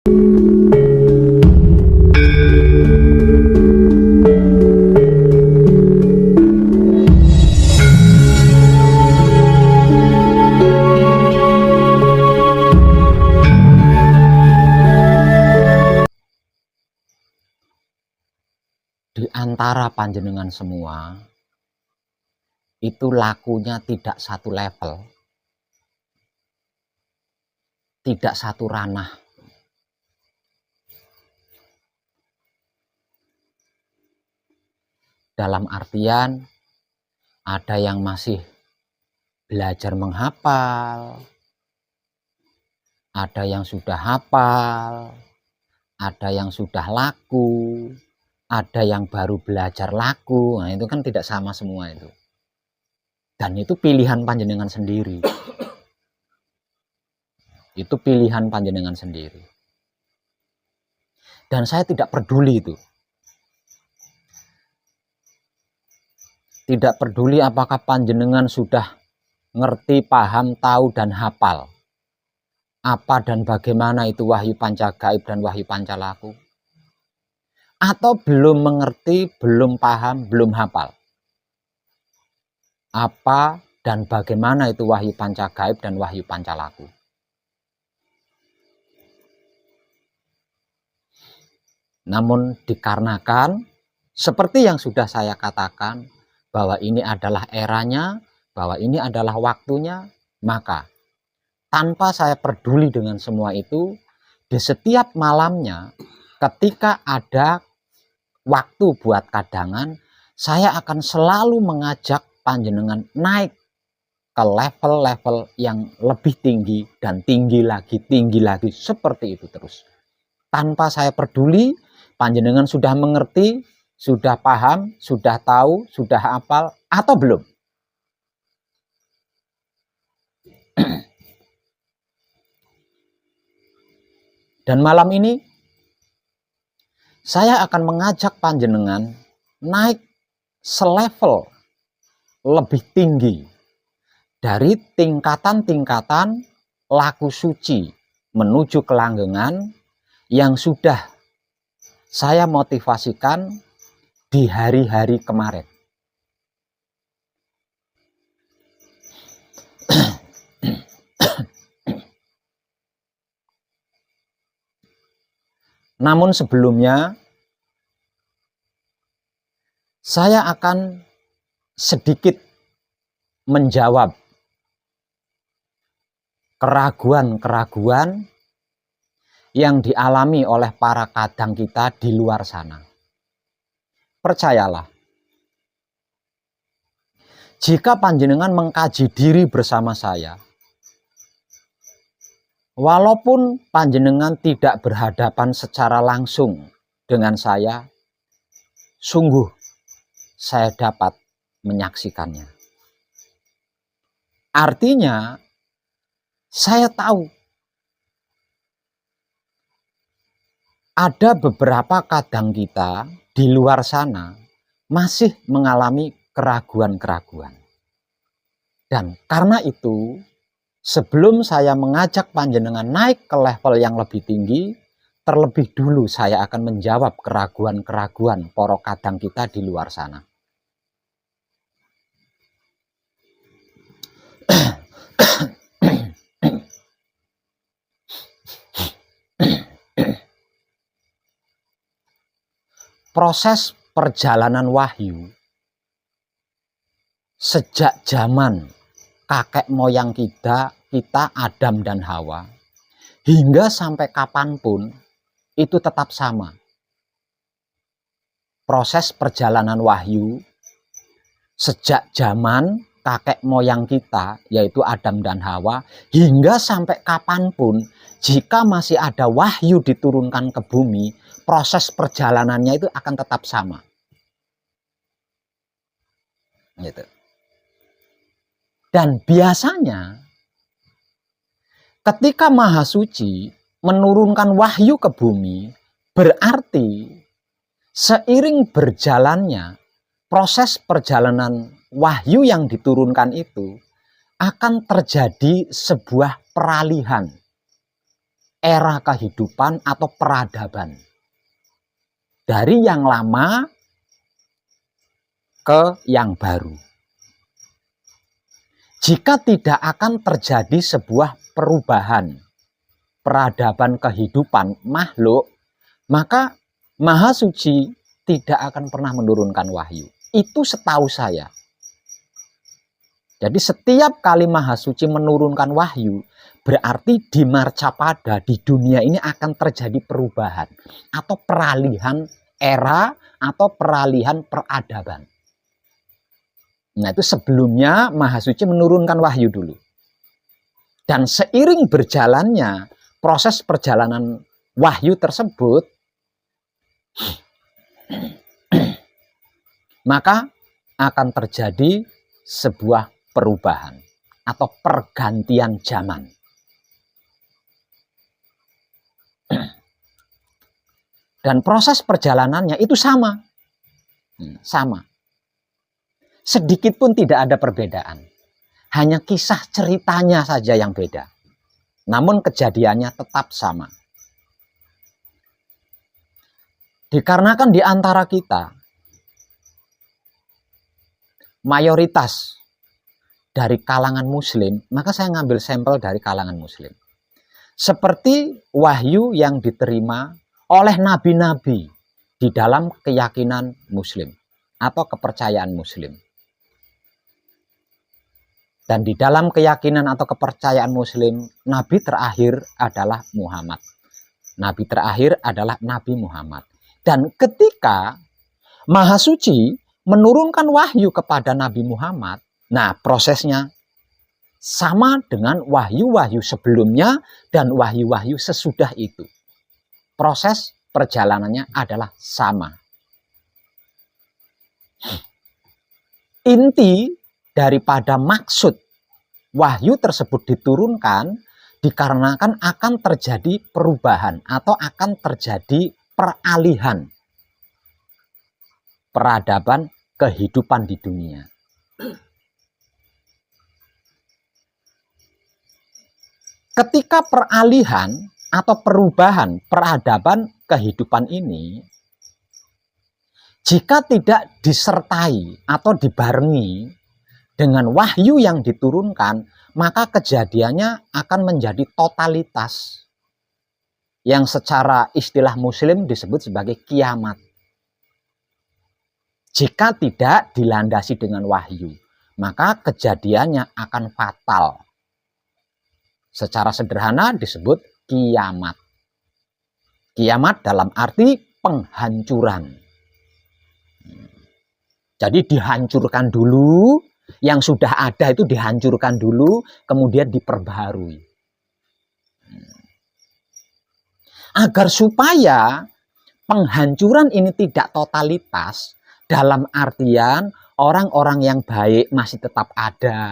Di antara panjenengan semua, itu lakunya tidak satu level, tidak satu ranah. Dalam artian, ada yang masih belajar menghafal, ada yang sudah hafal, ada yang sudah laku, ada yang baru belajar laku. Nah, itu kan tidak sama semua itu. Dan itu pilihan panjenengan sendiri. Itu pilihan panjenengan sendiri. Dan saya tidak peduli itu. Tidak peduli apakah panjenengan sudah ngerti, paham, tahu, dan hafal apa dan bagaimana itu wahyu pancagaib dan wahyu pancalaku, atau belum mengerti, belum paham, belum hafal apa dan bagaimana itu wahyu pancagaib dan wahyu pancalaku. Namun dikarenakan seperti yang sudah saya katakan, bahwa ini adalah eranya, bahwa ini adalah waktunya, maka tanpa saya peduli dengan semua itu, di setiap malamnya ketika ada waktu buat kadangan, saya akan selalu mengajak panjenengan naik ke level-level yang lebih tinggi dan tinggi lagi, seperti itu terus. Tanpa saya peduli panjenengan sudah mengerti, sudah paham, sudah tahu, sudah hafal atau belum. Dan malam ini saya akan mengajak panjenengan naik selevel lebih tinggi dari tingkatan-tingkatan laku suci menuju kelanggengan yang sudah saya motivasikan di hari-hari kemarin. Namun sebelumnya saya akan sedikit menjawab keraguan-keraguan yang dialami oleh para kadang kita di luar sana. Percayalah, jika panjenengan mengkaji diri bersama saya, walaupun panjenengan tidak berhadapan secara langsung dengan saya, sungguh saya dapat menyaksikannya. Artinya, saya tahu ada beberapa kadang kita di luar sana masih mengalami keraguan-keraguan. Dan karena itu, sebelum saya mengajak panjenengan naik ke level yang lebih tinggi, terlebih dulu saya akan menjawab keraguan-keraguan para kadang kita di luar sana. Proses perjalanan wahyu sejak zaman kakek moyang kita Adam dan Hawa, hingga sampai kapanpun itu tetap sama. Proses perjalanan wahyu sejak zaman kakek moyang kita, yaitu Adam dan Hawa, hingga sampai kapanpun, jika masih ada wahyu diturunkan ke bumi, proses perjalanannya itu akan tetap sama. Gitu. Dan biasanya ketika Maha Suci menurunkan wahyu ke bumi, berarti seiring berjalannya proses perjalanan wahyu yang diturunkan itu akan terjadi sebuah peralihan. era kehidupan atau peradaban. Dari yang lama ke yang baru. Jika tidak akan terjadi sebuah perubahan peradaban kehidupan makhluk, maka Maha Suci tidak akan pernah menurunkan wahyu. Itu setahu saya. Jadi setiap kali Maha Suci menurunkan wahyu, berarti di Marcapada, di dunia ini akan terjadi perubahan atau peralihan era atau peralihan peradaban. Nah, itu sebelumnya Maha Suci menurunkan wahyu dulu. Dan seiring berjalannya proses perjalanan wahyu tersebut, maka akan terjadi sebuah perubahan atau pergantian zaman. Dan proses perjalanannya itu sama. Sama. Sedikit pun tidak ada perbedaan. Hanya kisah ceritanya saja yang beda. Namun kejadiannya tetap sama. Dikarenakan di antara kita, mayoritas dari kalangan muslim, maka saya ngambil sampel dari kalangan muslim. Seperti wahyu yang diterima oleh nabi-nabi di dalam keyakinan muslim atau kepercayaan muslim. Dan di dalam keyakinan atau kepercayaan muslim, nabi terakhir adalah Muhammad. Nabi terakhir adalah Nabi Muhammad. Dan ketika Maha Suci menurunkan wahyu kepada Nabi Muhammad, nah prosesnya sama dengan wahyu-wahyu sebelumnya dan wahyu-wahyu sesudah itu. Proses perjalanannya adalah sama. Inti daripada maksud wahyu tersebut diturunkan dikarenakan akan terjadi perubahan atau akan terjadi peralihan peradaban kehidupan di dunia. Ketika peralihan atau perubahan peradaban kehidupan ini, jika tidak disertai atau dibarengi dengan wahyu yang diturunkan, maka kejadiannya akan menjadi totalitas yang secara istilah muslim disebut sebagai kiamat. Jika tidak dilandasi dengan wahyu, maka kejadiannya akan fatal. Secara sederhana disebut kiamat. Kiamat dalam arti penghancuran. Jadi dihancurkan dulu, yang sudah ada itu dihancurkan dulu, kemudian diperbaharui. Agar supaya penghancuran ini tidak totalitas, dalam artian orang-orang yang baik masih tetap ada.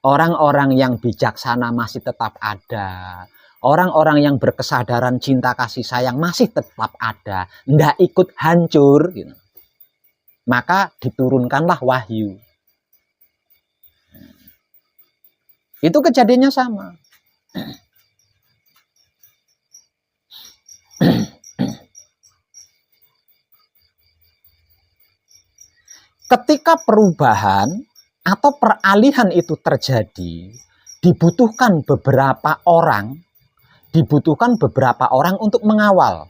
Orang-orang yang bijaksana masih tetap ada. Orang-orang yang berkesadaran cinta kasih sayang masih tetap ada. Nggak ikut hancur. Gitu. Maka diturunkanlah wahyu. Itu kejadiannya sama. Ketika perubahan atau peralihan itu terjadi, dibutuhkan beberapa orang untuk mengawal.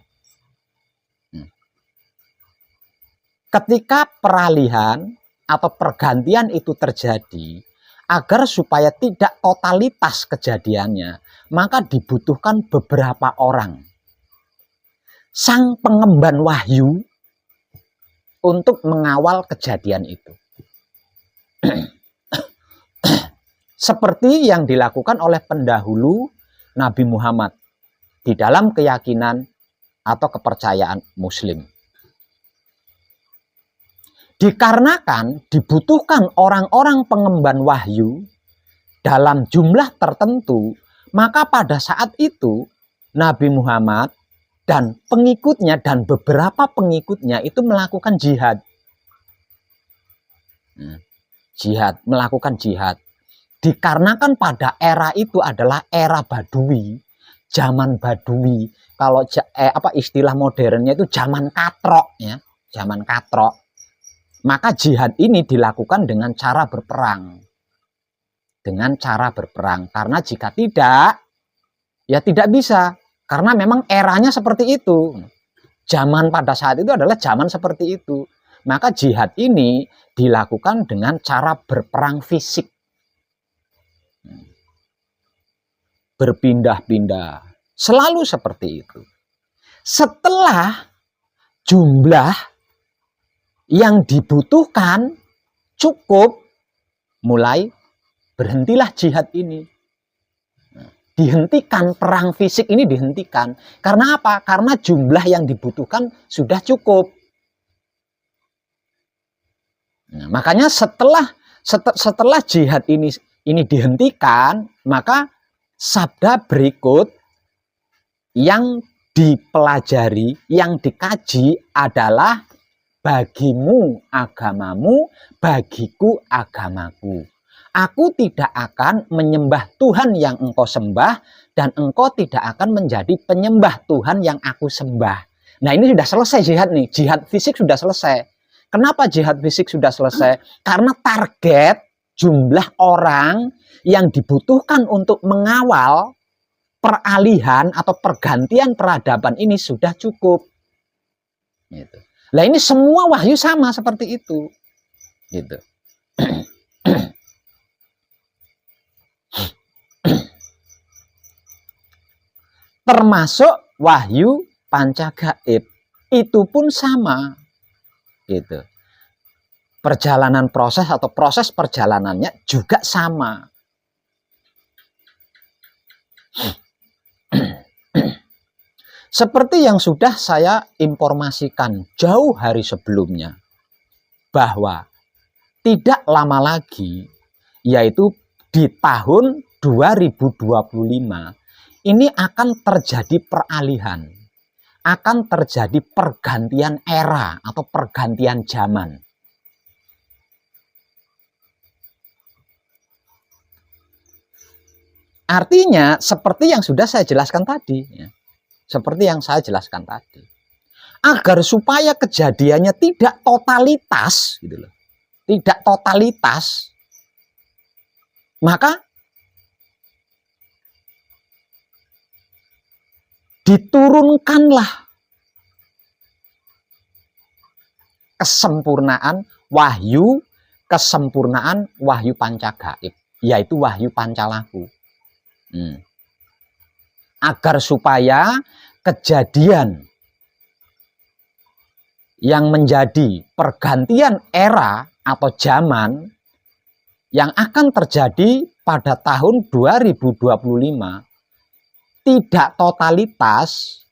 Ketika peralihan atau pergantian itu terjadi, agar supaya tidak totalitas kejadiannya, maka dibutuhkan beberapa orang. Sang pengemban wahyu untuk mengawal kejadian itu. Seperti yang dilakukan oleh pendahulu Nabi Muhammad di dalam keyakinan atau kepercayaan muslim. Dikarenakan dibutuhkan orang-orang pengemban wahyu dalam jumlah tertentu, maka pada saat itu Nabi Muhammad dan pengikutnya dan beberapa pengikutnya itu melakukan jihad. Melakukan jihad. Dikarenakan pada era itu adalah era Badui, zaman badui. Kalau istilah modernnya itu zaman katrok ya, zaman katrok. Maka jihad ini dilakukan dengan cara berperang. Dengan cara berperang. Karena jika tidak, ya tidak bisa. Karena memang eranya seperti itu. Zaman pada saat itu adalah zaman seperti itu. Maka jihad ini dilakukan dengan cara berperang fisik. Berpindah-pindah. Selalu seperti itu. Setelah jumlah yang dibutuhkan cukup, mulai berhentilah jihad ini. Dihentikan, perang fisik ini dihentikan. Karena apa? Karena jumlah yang dibutuhkan sudah cukup. Nah, makanya setelah jihad ini dihentikan, maka sabda berikut yang dipelajari, yang dikaji adalah bagimu agamamu, bagiku agamaku. Aku tidak akan menyembah Tuhan yang engkau sembah, dan engkau tidak akan menjadi penyembah Tuhan yang aku sembah. Nah, ini sudah selesai jihad nih. Jihad fisik sudah selesai. Kenapa jihad fisik sudah selesai? Karena target jumlah orang yang dibutuhkan untuk mengawal peralihan atau pergantian peradaban ini sudah cukup. Gitu. Nah, ini semua wahyu sama seperti itu. Gitu. Termasuk wahyu panca gaib. Itu pun sama. Gitu. Perjalanan proses atau proses perjalanannya juga sama. Seperti yang sudah saya informasikan jauh hari sebelumnya, bahwa tidak lama lagi, yaitu di tahun 2025, ini akan terjadi peralihan, akan terjadi pergantian era atau pergantian zaman. Artinya seperti yang sudah saya jelaskan tadi, ya. Seperti yang saya jelaskan tadi, agar supaya kejadiannya tidak totalitas, gitu loh, tidak totalitas, maka diturunkanlah kesempurnaan wahyu panca gaib, yaitu wahyu pancalaku. Agar supaya kejadian yang menjadi pergantian era atau zaman yang akan terjadi pada tahun 2025 tidak totalitas,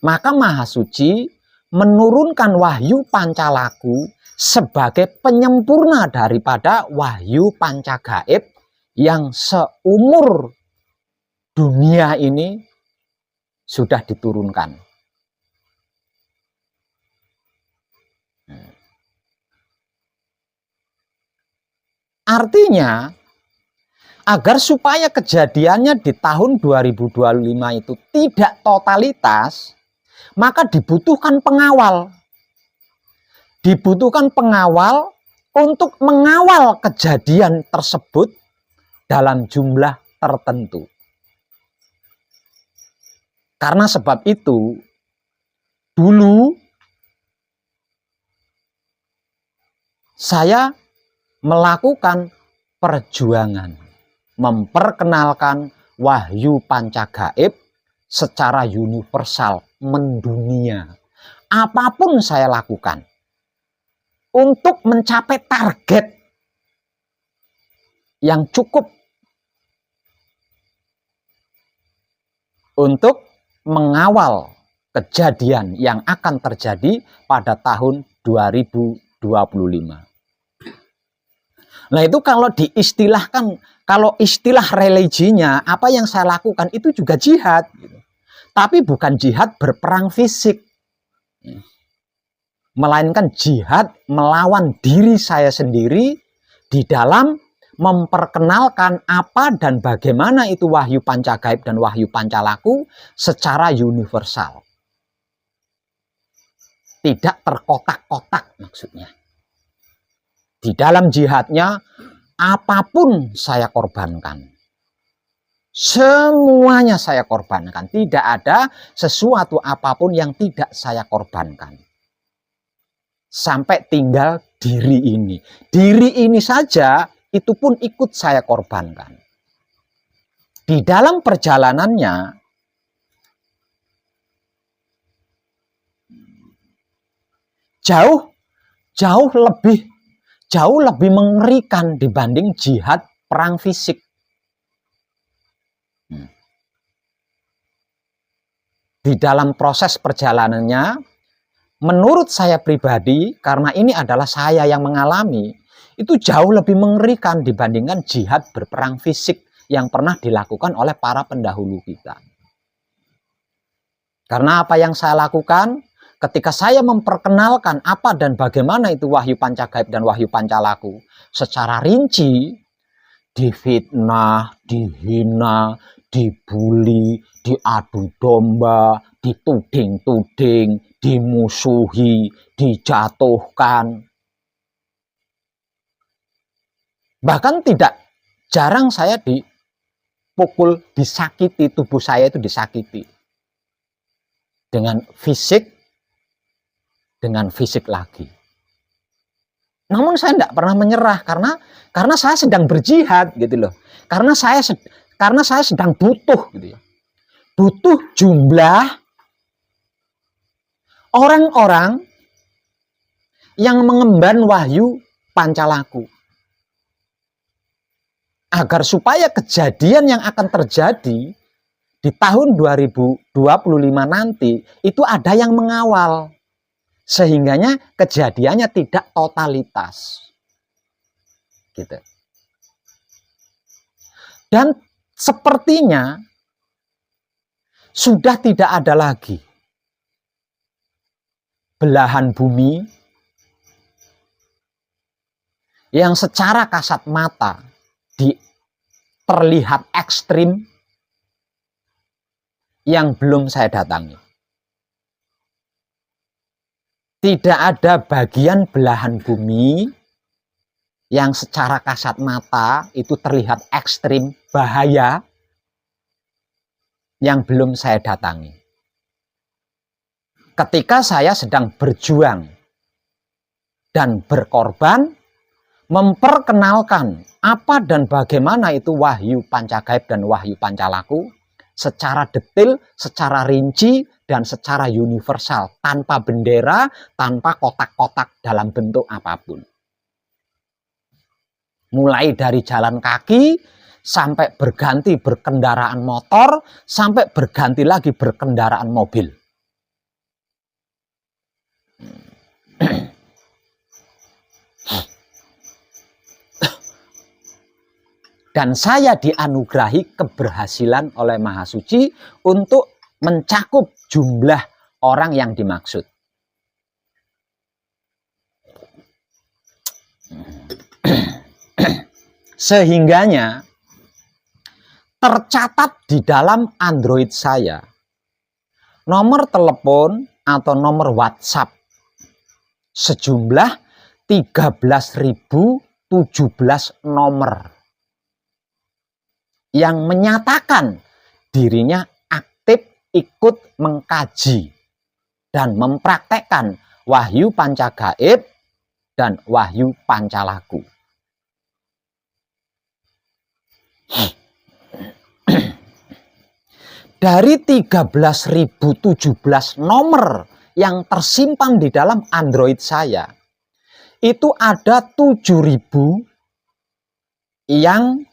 maka Maha Suci menurunkan wahyu pancalaku sebagai penyempurna daripada wahyu panca gaib yang seumur dunia ini sudah diturunkan. Artinya, agar supaya kejadiannya di tahun 2025 itu tidak totalitas, maka dibutuhkan pengawal. Dibutuhkan pengawal untuk mengawal kejadian tersebut dalam jumlah tertentu. Karena sebab itu, dulu saya melakukan perjuangan memperkenalkan wahyu panca gaib secara universal, mendunia. Apapun saya lakukan untuk mencapai target yang cukup untuk mengawal kejadian yang akan terjadi pada tahun 2025. Nah, itu kalau diistilahkan, kalau istilah religinya, apa yang saya lakukan itu juga jihad. Tapi bukan jihad berperang fisik. Melainkan jihad melawan diri saya sendiri di dalam memperkenalkan apa dan bagaimana itu wahyu pancagaib dan wahyu pancalaku secara universal. Tidak terkotak-kotak maksudnya. Di dalam jihadnya, apapun saya korbankan. Semuanya saya korbankan. Tidak ada sesuatu apapun yang tidak saya korbankan. Sampai tinggal diri ini. Diri ini saja itu pun ikut saya korbankan. Di dalam perjalanannya, jauh lebih mengerikan dibanding jihad perang fisik. Di dalam proses perjalanannya, menurut saya pribadi, karena ini adalah saya yang mengalami, itu jauh lebih mengerikan dibandingkan jihad berperang fisik yang pernah dilakukan oleh para pendahulu kita. Karena apa yang saya lakukan, ketika saya memperkenalkan apa dan bagaimana itu wahyu pancagaib dan wahyu pancalaku secara rinci, difitnah, dihina, dibully, diadu domba, dituding-tuding, dimusuhi, dijatuhkan. Bahkan tidak jarang saya dipukul, disakiti, tubuh saya itu disakiti. Dengan fisik lagi. Namun saya tidak pernah menyerah karena saya sedang berjihad gitu loh. Karena saya sedang butuh gitu ya. Butuh jumlah orang-orang yang mengemban wahyu pancalaku. Agar supaya kejadian yang akan terjadi di tahun 2025 nanti itu ada yang mengawal. Sehingganya kejadiannya tidak totalitas. Gitu. Dan sepertinya sudah tidak ada lagi belahan bumi yang secara kasat mata terlihat ekstrim yang belum saya datangi. Tidak ada bagian belahan bumi yang secara kasat mata itu terlihat ekstrim, bahaya, yang belum saya datangi. Ketika saya sedang berjuang dan berkorban, memperkenalkan apa dan bagaimana itu wahyu pancagaib dan wahyu pancalaku secara detail, secara rinci, dan secara universal, tanpa bendera, tanpa kotak-kotak dalam bentuk apapun. Mulai dari jalan kaki, sampai berganti berkendaraan motor, sampai berganti lagi berkendaraan mobil. Dan saya dianugerahi keberhasilan oleh Maha Suci untuk mencakup jumlah orang yang dimaksud. Sehingganya tercatat di dalam Android saya nomor telepon atau nomor WhatsApp sejumlah 13.017 nomor yang menyatakan dirinya aktif ikut mengkaji dan mempraktekkan wahyu pancagaib dan wahyu pancalaku. Dari 13.017 nomor yang tersimpan di dalam Android saya, itu ada 7.000 yang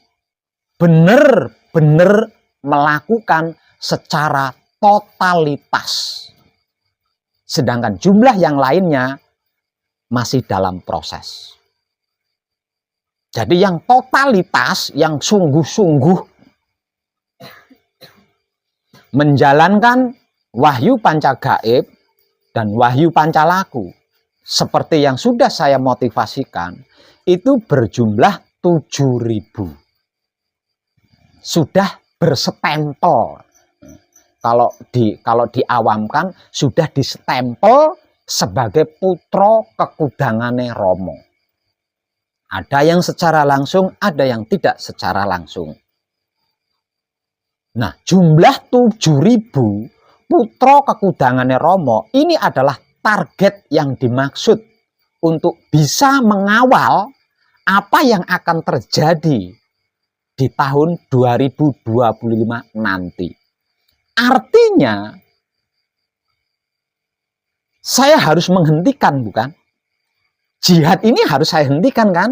benar-benar melakukan secara totalitas. Sedangkan jumlah yang lainnya masih dalam proses. Jadi yang totalitas, yang sungguh-sungguh menjalankan wahyu pancagaib dan wahyu pancalaku seperti yang sudah saya motivasikan, itu berjumlah 7.000. Sudah berstempel. Kalau diawamkan sudah distempel sebagai putra kekudangane Rama. Ada yang secara langsung, ada yang tidak secara langsung. Nah, jumlah 7.000 putra kekudangane Rama ini adalah target yang dimaksud untuk bisa mengawal apa yang akan terjadi di tahun 2025 nanti. Artinya, saya harus menghentikan, bukan? Jihad ini harus saya hentikan, kan?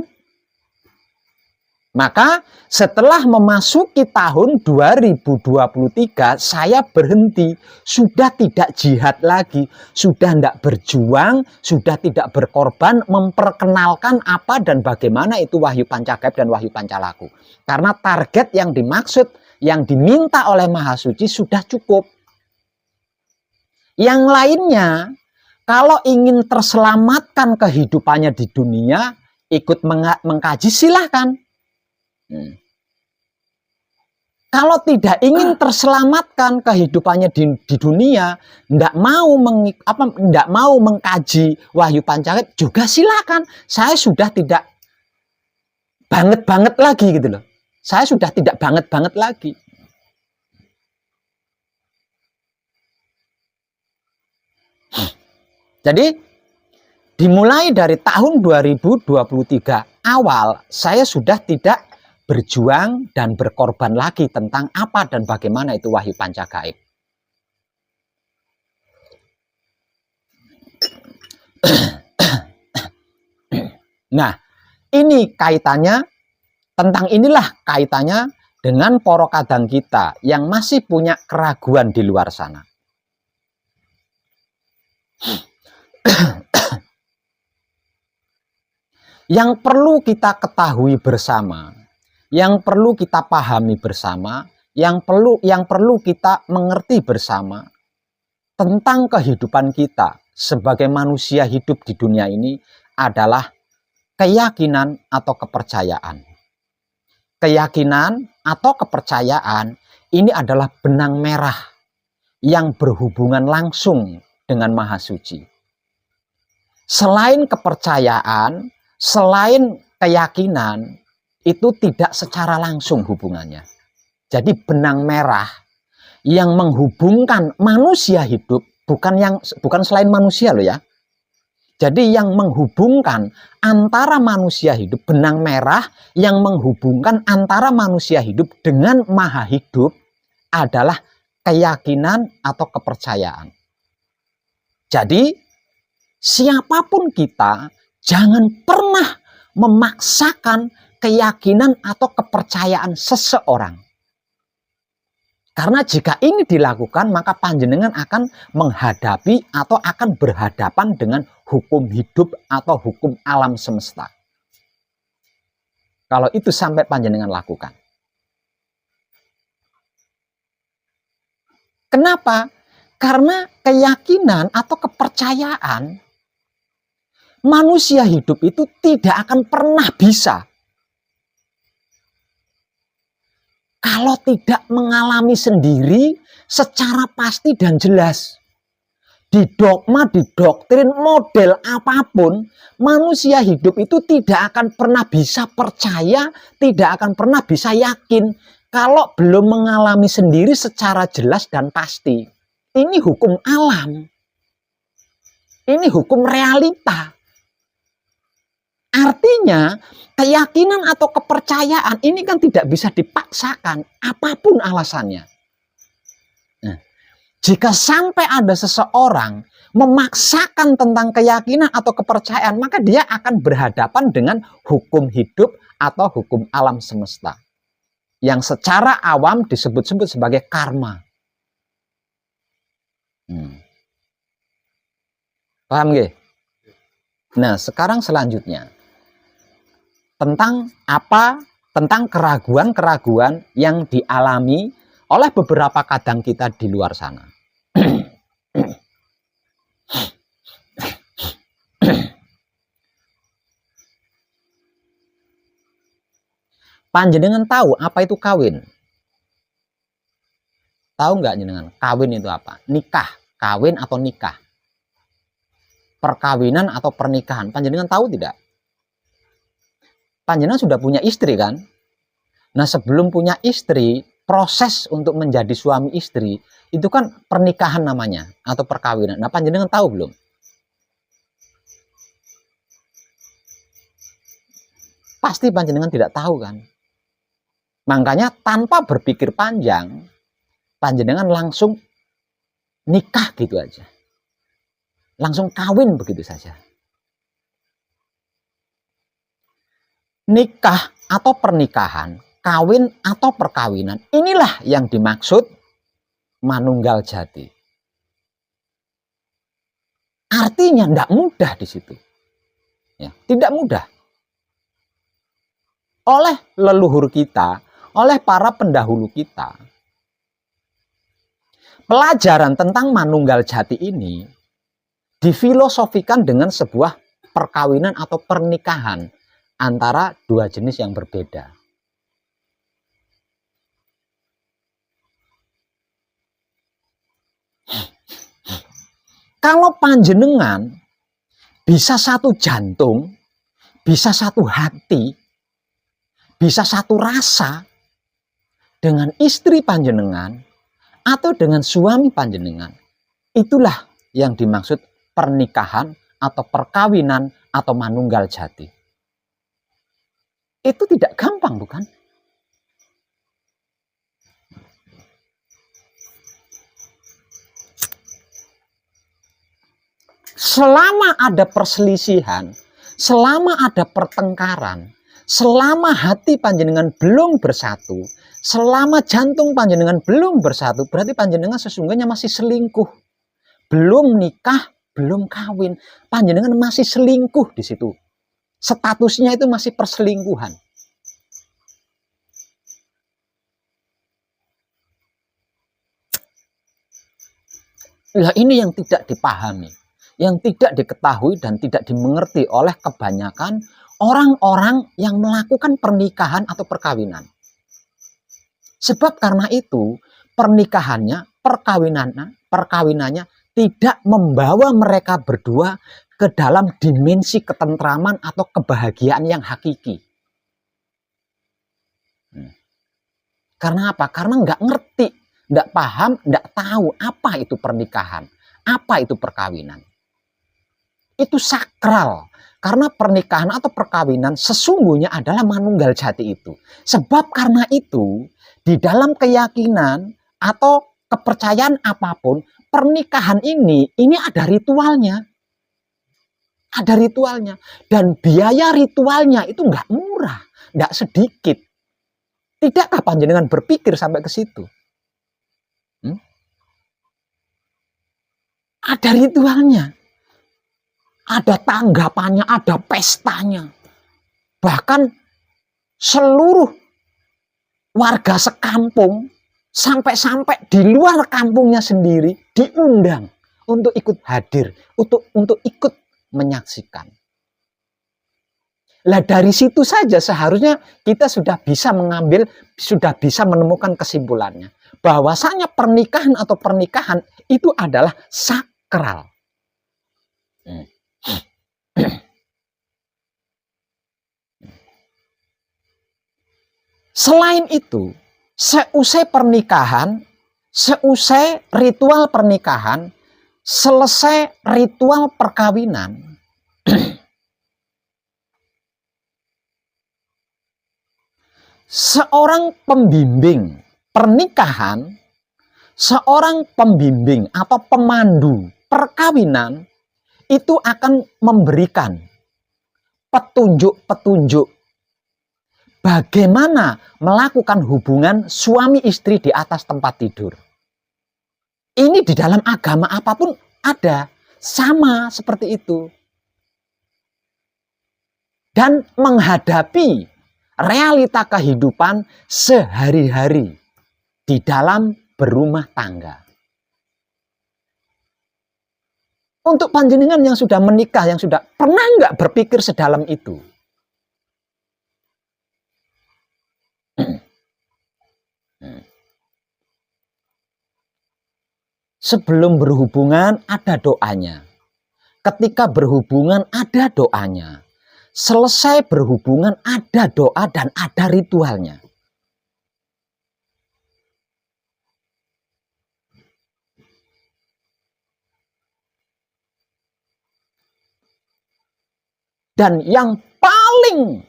Maka setelah memasuki tahun 2023, saya berhenti. Sudah tidak jihad lagi. Sudah tidak berjuang, sudah tidak berkorban, memperkenalkan apa dan bagaimana itu Wahyu Pancagaib dan Wahyu Pancalaku. Karena target yang dimaksud, yang diminta oleh Maha Suci sudah cukup. Yang lainnya, kalau ingin terselamatkan kehidupannya di dunia, ikut mengkaji silahkan. Kalau tidak ingin terselamatkan kehidupannya di dunia, tidak mau mengkaji Wahyu Pancagaib, juga silakan. Saya sudah tidak banget lagi gitu loh. Saya sudah tidak banget lagi. Jadi dimulai dari tahun 2023 awal, saya sudah tidak berjuang dan berkorban lagi tentang apa dan bagaimana itu Wahyu Pancagaib. Nah, ini kaitannya, tentang inilah kaitannya dengan para kadang kita yang masih punya keraguan di luar sana. Yang perlu kita ketahui bersama, yang perlu kita pahami bersama, yang perlu kita mengerti bersama tentang kehidupan kita sebagai manusia hidup di dunia ini adalah keyakinan atau kepercayaan. Keyakinan atau kepercayaan ini adalah benang merah yang berhubungan langsung dengan Maha Suci. Selain kepercayaan, selain keyakinan, itu tidak secara langsung hubungannya. Jadi benang merah yang menghubungkan manusia hidup, bukan selain manusia loh ya. Jadi yang menghubungkan antara manusia hidup, benang merah yang menghubungkan antara manusia hidup dengan Maha Hidup adalah keyakinan atau kepercayaan. Jadi siapapun kita, jangan pernah memaksakan keyakinan atau kepercayaan seseorang. Karena jika ini dilakukan, maka panjenengan akan menghadapi atau akan berhadapan dengan hukum hidup atau hukum alam semesta. Kalau itu sampai panjenengan lakukan. Kenapa? Karena keyakinan atau kepercayaan manusia hidup itu tidak akan pernah bisa kalau tidak mengalami sendiri secara pasti dan jelas. Di dogma, di doktrin, model apapun, manusia hidup itu tidak akan pernah bisa percaya, tidak akan pernah bisa yakin kalau belum mengalami sendiri secara jelas dan pasti. Ini hukum alam. Ini hukum realita. Artinya, keyakinan atau kepercayaan ini kan tidak bisa dipaksakan apapun alasannya. Nah, jika sampai ada seseorang memaksakan tentang keyakinan atau kepercayaan, maka dia akan berhadapan dengan hukum hidup atau hukum alam semesta. Yang secara awam disebut-sebut sebagai karma. Paham nggih? Nah, sekarang selanjutnya. Tentang keraguan-keraguan yang dialami oleh beberapa kadang kita di luar sana. Panjenengan tahu apa itu kawin? Tahu nggak jenengan? Kawin itu apa? Nikah, kawin atau nikah? Perkawinan atau pernikahan? Panjenengan tahu tidak? Panjenengan sudah punya istri kan? Nah, sebelum punya istri, proses untuk menjadi suami istri itu kan pernikahan namanya atau perkawinan. Nah, panjenengan tahu belum? Pasti panjenengan tidak tahu kan? Makanya tanpa berpikir panjang, panjenengan langsung nikah gitu aja. Langsung kawin begitu saja. Nikah atau pernikahan, kawin atau perkawinan, inilah yang dimaksud manunggal jati. Artinya tidak mudah di situ. Ya, tidak mudah. Oleh leluhur kita, oleh para pendahulu kita, pelajaran tentang manunggal jati ini difilosofikan dengan sebuah perkawinan atau pernikahan antara dua jenis yang berbeda. Kalau panjenengan bisa satu jantung, bisa satu hati, bisa satu rasa dengan istri panjenengan atau dengan suami panjenengan, itulah yang dimaksud pernikahan atau perkawinan atau manunggal jati. Itu tidak gampang, bukan? Selama ada perselisihan, selama ada pertengkaran, selama hati panjenengan belum bersatu, selama jantung panjenengan belum bersatu, berarti panjenengan sesungguhnya masih selingkuh. Belum nikah, belum kawin, panjenengan masih selingkuh di situ. Statusnya itu masih perselingkuhan. Nah, ini yang tidak dipahami, yang tidak diketahui dan tidak dimengerti oleh kebanyakan orang-orang yang melakukan pernikahan atau perkawinan. Sebab karena itu, pernikahannya, perkawinannya tidak membawa mereka berdua ke dalam dimensi ketentraman atau kebahagiaan yang hakiki. Karena apa? Karena nggak ngerti, nggak paham, nggak tahu apa itu pernikahan, apa itu perkawinan. Itu sakral. Karena pernikahan atau perkawinan sesungguhnya adalah manunggal jati itu. Sebab karena itu, di dalam keyakinan atau kepercayaan apapun, pernikahan ini ada ritualnya. Ada ritualnya. Dan biaya ritualnya itu nggak murah, nggak sedikit. Tidakkah panjenengan berpikir sampai ke situ? Ada ritualnya. Ada tanggapannya, ada pestanya. Bahkan seluruh warga sekampung, sampai-sampai di luar kampungnya sendiri diundang untuk ikut hadir, untuk ikut menyaksikan. Lah dari situ saja seharusnya kita sudah bisa menemukan kesimpulannya. Bahwasanya pernikahan atau pernikahan itu adalah sakral. Selain itu, seusai pernikahan, seusai ritual pernikahan, selesai ritual perkawinan, seorang pembimbing pernikahan, seorang pembimbing atau pemandu perkawinan itu akan memberikan petunjuk-petunjuk bagaimana melakukan hubungan suami istri di atas tempat tidur. Ini di dalam agama apapun ada, sama seperti itu. Dan menghadapi realita kehidupan sehari-hari di dalam berumah tangga. Untuk panjenengan yang sudah menikah, yang sudah pernah nggak berpikir sedalam itu? sebelum berhubungan ada doanya. Ketika berhubungan ada doanya. Selesai berhubungan ada doa dan ada ritualnya. Dan yang paling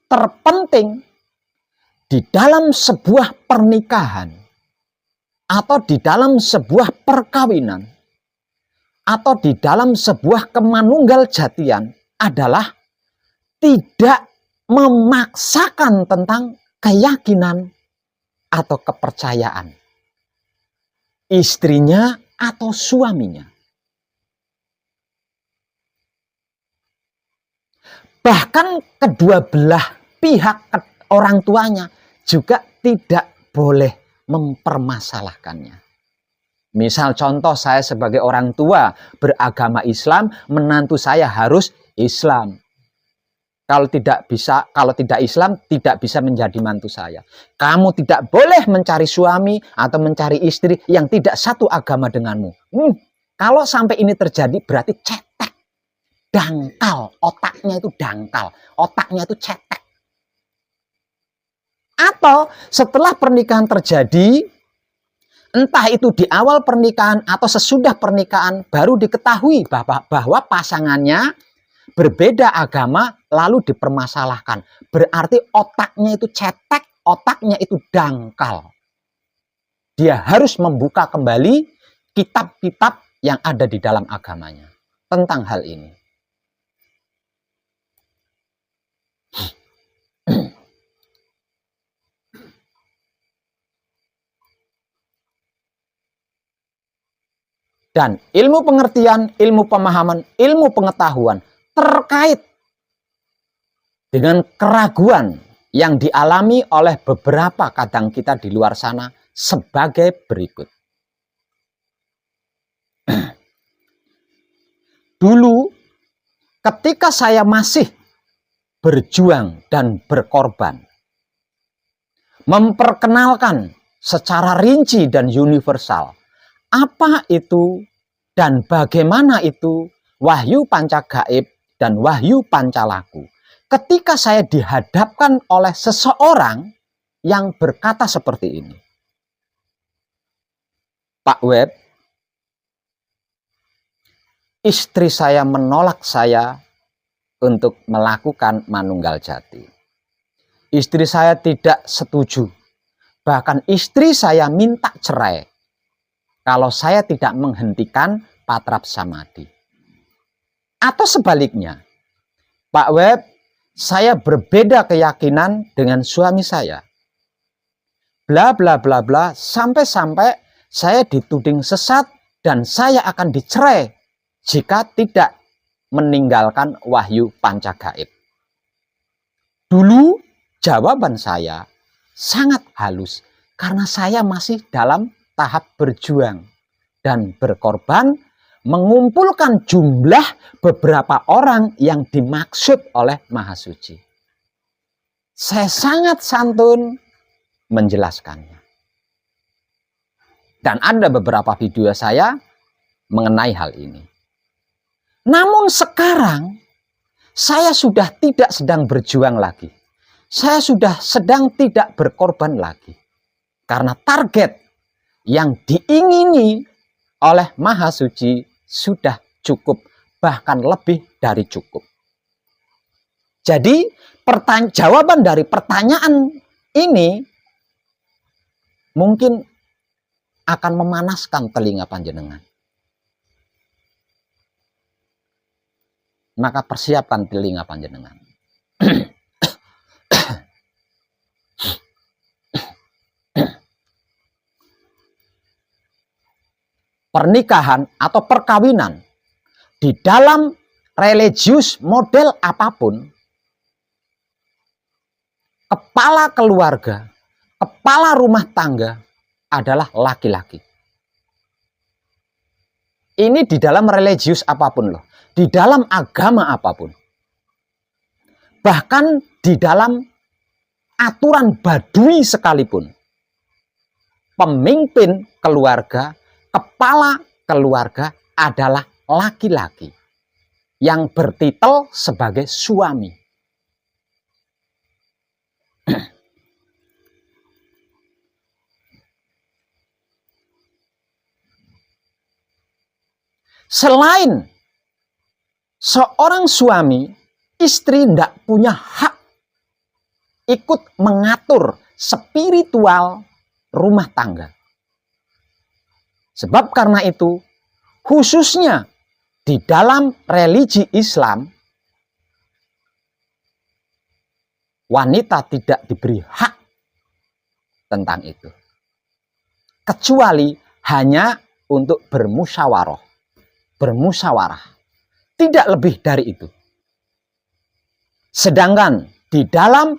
terpenting di dalam sebuah pernikahan atau di dalam sebuah perkawinan atau di dalam sebuah kemanunggal jatian adalah tidak memaksakan tentang keyakinan atau kepercayaan istrinya atau suaminya. Bahkan kedua belah pihak orang tuanya juga tidak boleh mempermasalahkannya. Misal contoh, saya sebagai orang tua beragama Islam, menantu saya harus Islam. Kalau tidak Islam, tidak bisa menjadi mantu saya. Kamu tidak boleh mencari suami atau mencari istri yang tidak satu agama denganmu. Kalau sampai ini terjadi berarti cetek. Dangkal, otaknya itu dangkal, otaknya itu cetek. Atau setelah pernikahan terjadi, entah itu di awal pernikahan atau sesudah pernikahan, baru diketahui bahwa pasangannya berbeda agama lalu dipermasalahkan. Berarti otaknya itu cetek, otaknya itu dangkal. Dia harus membuka kembali kitab-kitab yang ada di dalam agamanya tentang hal ini. Dan ilmu pengertian, ilmu pemahaman, ilmu pengetahuan terkait dengan keraguan yang dialami oleh beberapa kadang kita di luar sana sebagai berikut. Dulu ketika saya masih berjuang dan berkorban, memperkenalkan secara rinci dan universal apa itu dan bagaimana itu wahyu pancagaib dan wahyu pancalaku. Ketika saya dihadapkan oleh seseorang yang berkata seperti ini, Pak Web, istri saya menolak saya untuk melakukan manunggal jati. Istri saya tidak setuju. Bahkan istri saya minta cerai kalau saya tidak menghentikan patrap samadhi. Atau sebaliknya, Pak Web, saya berbeda keyakinan dengan suami saya. Bla bla bla bla, sampai-sampai saya dituding sesat dan saya akan dicerai jika tidak meninggalkan wahyu pancagaib. Dulu jawaban saya sangat halus karena saya masih dalam tahap berjuang dan berkorban mengumpulkan jumlah beberapa orang yang dimaksud oleh Maha Suci. Saya sangat santun menjelaskannya. Dan ada beberapa video saya mengenai hal ini. Namun sekarang saya sudah tidak sedang berjuang lagi. Saya sudah sedang tidak berkorban lagi. Karena target yang diingini oleh Maha Suci sudah cukup, bahkan lebih dari cukup. Jadi jawaban dari pertanyaan ini mungkin akan memanaskan telinga panjenengan. Maka persiapkan telinga panjenengan. Pernikahan atau perkawinan di dalam religius model apapun, kepala keluarga, kepala rumah tangga adalah laki-laki. Ini di dalam religius apapun loh, di dalam agama apapun. Bahkan di dalam aturan Baduy sekalipun. pemimpin keluarga, kepala keluarga adalah laki-laki yang bertitel sebagai suami. Selain seorang suami, istri tidak punya hak ikut mengatur spiritual rumah tangga. Sebab karena itu, khususnya di dalam religi Islam, wanita tidak diberi hak tentang itu. Kecuali hanya untuk bermusyawarah. Tidak lebih dari itu. Sedangkan di dalam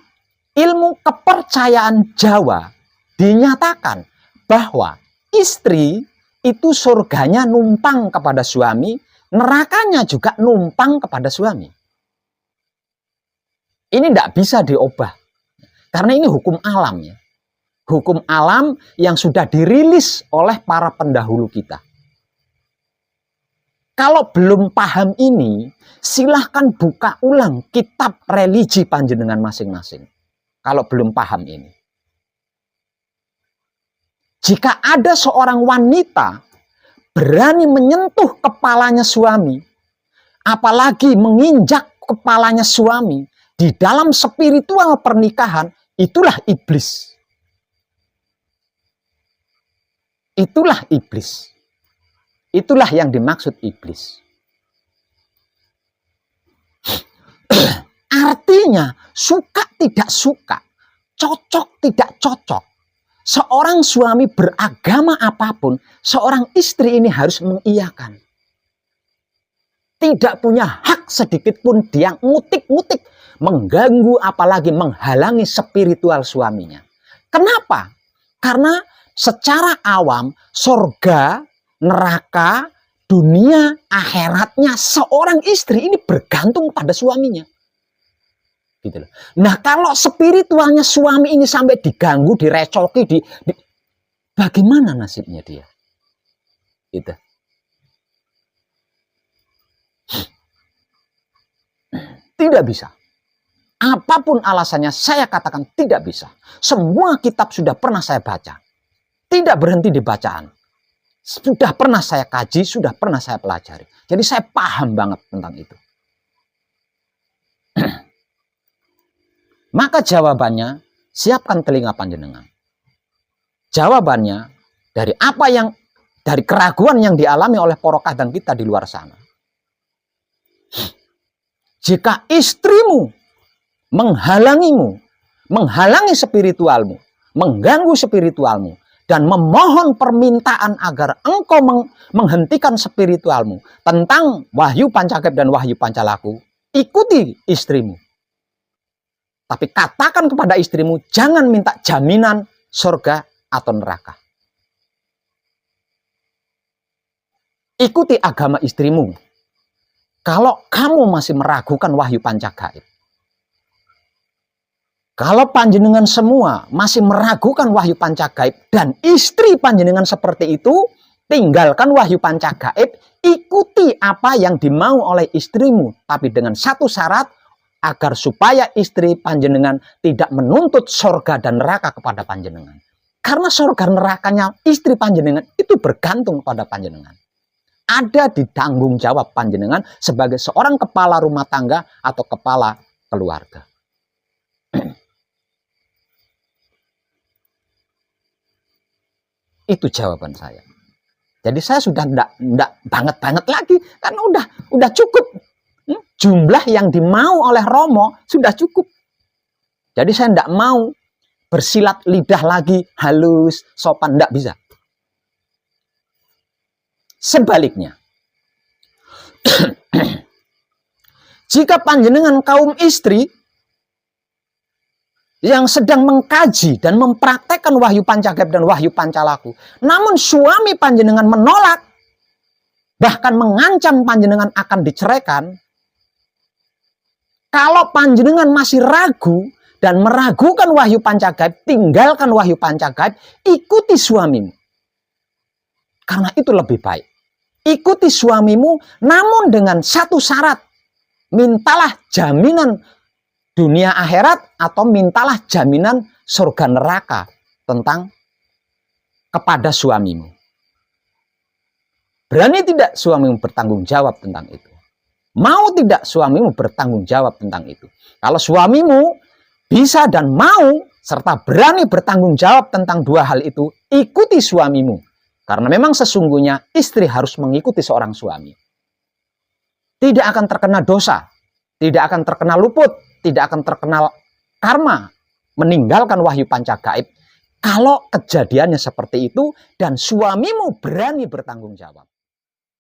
ilmu kepercayaan Jawa dinyatakan bahwa istri itu surganya numpang kepada suami, nerakanya juga numpang kepada suami. Ini tidak bisa diubah. Karena ini hukum alam ya. Hukum alam yang sudah dirilis oleh para pendahulu kita. Kalau belum paham ini, silahkan buka ulang kitab religi panjenengan masing-masing. Kalau belum paham ini. Jika ada seorang wanita berani menyentuh kepalanya suami, apalagi menginjak kepalanya suami, di dalam spiritual pernikahan, itulah iblis. Itulah iblis. Itulah yang dimaksud iblis. Artinya, suka tidak suka, cocok tidak cocok. Seorang suami beragama apapun, seorang istri ini harus mengiyakan. Tidak punya hak sedikit pun dia ngutik-ngutik, mengganggu apalagi menghalangi spiritual suaminya. Kenapa? Karena secara awam, surga, neraka, dunia, akhiratnya seorang istri ini bergantung pada suaminya. Gitu loh. Nah, kalau spiritualnya suami ini sampai diganggu, direcoki, bagaimana nasibnya dia? Gitu. Tidak bisa. Apapun alasannya, saya katakan tidak bisa. Semua kitab sudah pernah saya baca. Tidak berhenti di bacaan. Sudah pernah saya kaji, sudah pernah saya pelajari. Jadi saya paham banget tentang itu. Maka jawabannya, siapkan telinga panjenengan. Jawabannya, dari keraguan yang dialami oleh para kadang kita di luar sana. Jika istrimu menghalangimu, menghalangi spiritualmu, mengganggu spiritualmu, dan memohon permintaan agar engkau menghentikan spiritualmu tentang Wahyu Pancakep dan Wahyu Pancalaku, ikuti istrimu. Tapi katakan kepada istrimu, jangan minta jaminan surga atau neraka. Ikuti agama istrimu. Kalau kamu masih meragukan Wahyu Pancagaib, kalau panjenengan semua masih meragukan Wahyu Pancagaib dan istri panjenengan seperti itu, tinggalkan Wahyu Pancagaib, ikuti apa yang dimau oleh istrimu, tapi dengan satu syarat, agar supaya istri panjenengan tidak menuntut surga dan neraka kepada panjenengan. Karena surga nerakanya istri panjenengan itu bergantung pada panjenengan. Ada di tanggung jawab panjenengan sebagai seorang kepala rumah tangga atau kepala keluarga. Itu jawaban saya. Jadi saya sudah enggak banget-banget lagi karena udah cukup. Jumlah yang dimau oleh Romo sudah cukup. Jadi saya enggak mau bersilat lidah lagi, halus, sopan, enggak bisa. Sebaliknya, jika panjenengan kaum istri yang sedang mengkaji dan mempraktekkan Wahyu Pancagaib dan Wahyu Pancalaku, namun suami panjenengan menolak, bahkan mengancam panjenengan akan diceraikan, kalau panjenengan masih ragu dan meragukan wahyu pancagaib, tinggalkan wahyu pancagaib, ikuti suamimu. Karena itu lebih baik. Ikuti suamimu, namun dengan satu syarat. Mintalah jaminan dunia akhirat atau mintalah jaminan surga neraka tentang kepada suamimu. Berani tidak suamimu bertanggung jawab tentang itu? Mau tidak suamimu bertanggung jawab tentang itu? Kalau suamimu bisa dan mau serta berani bertanggung jawab tentang dua hal itu, ikuti suamimu. Karena memang sesungguhnya istri harus mengikuti seorang suami. Tidak akan terkena dosa, tidak akan terkena luput, tidak akan terkena karma, meninggalkan wahyu pancagaib. Kalau kejadiannya seperti itu dan suamimu berani bertanggung jawab.